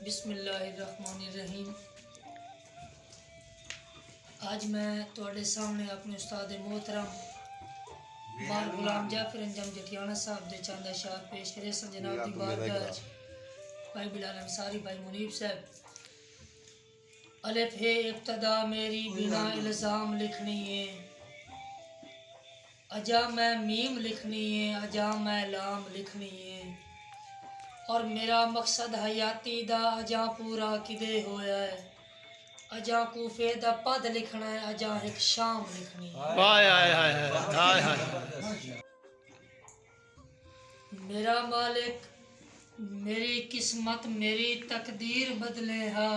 बिस्मिल्लाहिर्रहमानिर्रहीम। आज मैं तुहाडे सामने अपने उस्ताद मोहतरम बार गुलाम जाफर अंजम जटियाना साहब दे चंद अशार पेश करे सन जनाब दी बारगाह भाई बिलाल अंसारी भाई मुनीब साहब। अलिफ है इब्तदा मेरी बिना इल्ज़ाम लिखनी है, अजा मैं मीम लिखनी है, अजा मैं लाम लिखनी है, और मेरा मकसद हयाती दा अजा पूरा किदे होया है। अजा कूफे दा पद लिखना है, अजा एक शाम लिखनी है। मेरा मालिक मेरी किस्मत मेरी तकदीर बदले हा,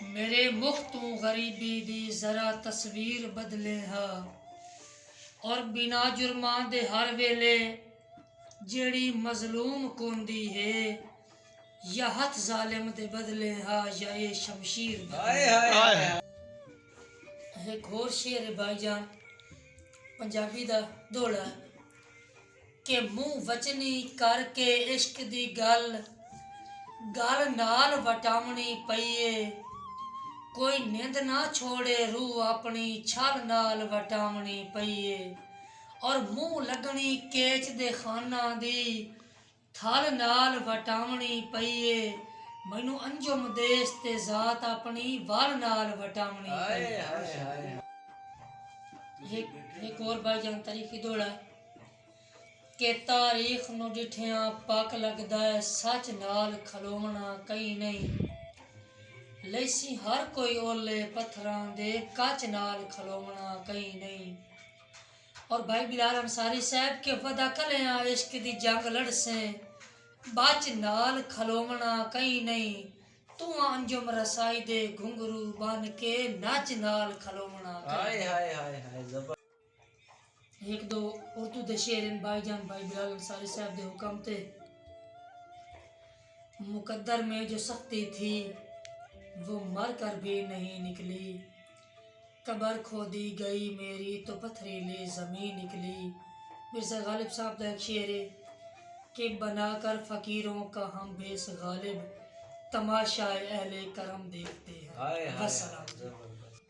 मेरे मुख तू गरीबी दी जरा तस्वीर बदले हा, और बिना जुर्मां दे हर वेले जेड़ी मजलूम कोंदी है, या हथ जालिम दे बदले हा, या ये शमशीर बदले। एक होर शेर है भाईजान पंजाबी दा दौड़ा के मुंह वचनी करके इश्क दी गल गल नाल वटावनी पईए, कोई निंद ना छोड़े रूह अपनी छल नाल वटावनी पईए, और मुंह लगनी केच दे खाना दी थल नाल वटावनी पईए, मैनू अंजुम देश ते जात अपनी वल नाल वटावनी पईए। एक और भाईजान तारीखी दौड़ा के तारीख नू डिठिया पक लगदा है, सच नाल खलोवना कई नहीं, लैसी हर कोई ओले पत्थरां दे कच नाल खलोवना कई नहीं। और भाई बिलाल अंसारी साहब के वदा कलियां इश्क दी जंग लड़से, बच नाल खलोवना कई नहीं, तू अंजुम रसाई दे घुंघरू बन के नच नाल खलोवना कई नहीं। एक दो उर्दू दे शेर इन भाईजान भाई बिलाल अंसारी साहब दे हुक्म ते। मुकद्दर में जो सख्ती थी वो मर कर भी नहीं निकली, कबर खोदी गई मेरी तो पथरीली ज़मीन निकली। मिर्ज़ा गालिब साहब का एक शेर है कि बनाकर फ़कीरों का हम बेस गालिब, तमाशा अहले करम देखते हैं।